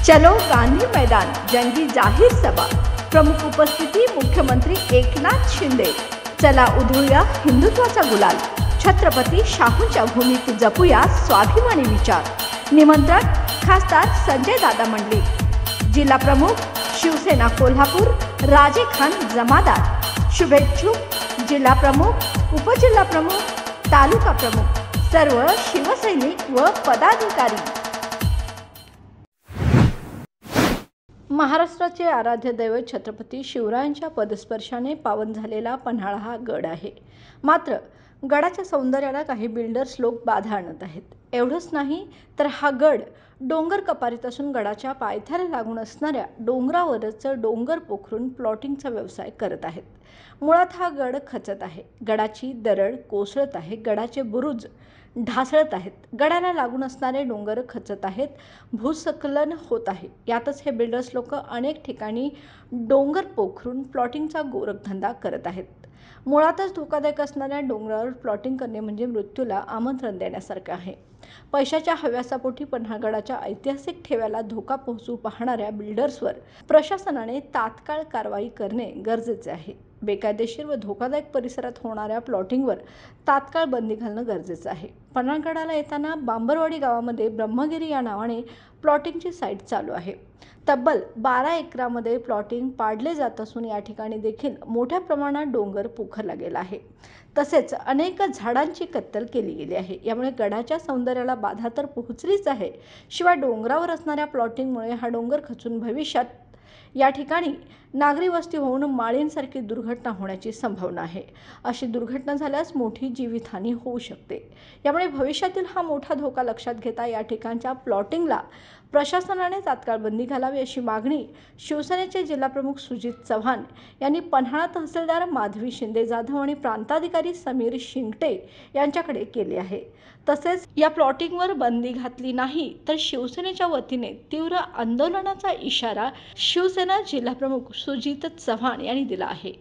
चलो गांधी मैदान जंगी जाहीर सभा। प्रमुख उपस्थिती मुख्यमंत्री एकनाथ शिंदे। चला उधळूया हिंदुत्वाचा गुलाल। छत्रपती शाहूंच्या भूमीत जपूया स्वाभिमानी विचार। निमंत्रण खासदार संजय दादा मंडलिक। जिल्हा प्रमुख शिवसेना कोल्हापूर राजे खान जमादार। शुभेच्छुक जिल्हा प्रमुख, उपजिल्हा प्रमुख, तालुका प्रमुख, सर्व शिवसैनिक व पदाधिकारी। महाराष्ट्राचे आराध्य दैवत छत्रपती शिवरायांच्या पदस्पर्शाने पावन झालेला पन्हाळा हा गड आहे। मात्र गडाच्या सौंदर्याला काही बिल्डर्स लोक बाधा आणत आहेत। एवढंच नाही तर हा गड डोंगर कपारीत असून गडाच्या पायथ्याला लागून असणाऱ्या डोंगरावरच डोंगर पोखरून प्लॉटिंगचा व्यवसाय करत आहेत। मुळात हा गड खचत आहे, गडाची दरड कोसळत आहे, गडाचे बुरुज ढासळत आहेत, गडाला लागून असणारे डोंगर खचत आहेत, भूस्खलन होत आहे। यातच हे बिल्डर्स लोक अनेक ठिकाणी डोंगर पोखरून प्लॉटिंगचा गोरखधंदा करत आहेत। मुळातच धोकादायक असणाऱ्या डोंगरावर प्लॉटिंग करणे म्हणजे मृत्यूला आमंत्रण देण्यासारखे आहे। पैशाच्या हव्यासापोटी पन्हाळगडाच्या ऐतिहासिक ठेव्याला धोका पोहोचू पाहणाऱ्या बिल्डर्सवर प्रशासनाने तात्काळ कारवाई करणे गरजेचे आहे। बेकायदेशीर व धोकादायक परिसरात होणाऱ्या प्लॉटिंगवर तात्काळ बंदी घालणं गरजेचं आहे। पन्हाळगडाला येताना बांबरवाडी गावामध्ये ब्रह्मगिरी या नावाने प्लॉटिंगची साईट चालू आहे। तब्बल 12 एकरामध्ये प्लॉटिंग पाडले जात असून या ठिकाणी देखील मोठ्या प्रमाणात डोंगर पोखरला गेला आहे। तसेच अनेक झाडांची कत्तल केली गेली आहे। यामुळे गडाच्या सौंदर्याला बाधा तर पोहोचलीच आहे, शिवाय डोंगरावर असणाऱ्या प्लॉटिंगमुळे हा डोंगर खचून भविष्यात या ठिकाणी नागरी वस्ती होऊन माळींसारखी दुर्घटना होण्याची संभावना आहे। अशी दुर्घटना झाल्यास मोठी जीवितहानी होऊ शकते। यामुळे भविष्यातील हा मोठा धोका लक्षात घेता या ठिकाणच्या प्लॉटिंगला प्रशासनाने तात्काळ बंदी घालावी अशी मागणी शिवसेनेचे जिल्हाप्रमुख सुजित चव्हाण यांनी पन्हाळा तहसीलदार माधवी शिंदे जाधव आणि प्रांताधिकारी समीर शिंगटे यांच्याकडे केली आहे। तसेच या प्लॉटिंगवर बंदी घातली नाही तर शिवसेनेच्या वतीने तीव्र आंदोलनाचा इशारा शिवसेना जिल्हाप्रमुख सुजित चव्हाण यांनी दिला आहे।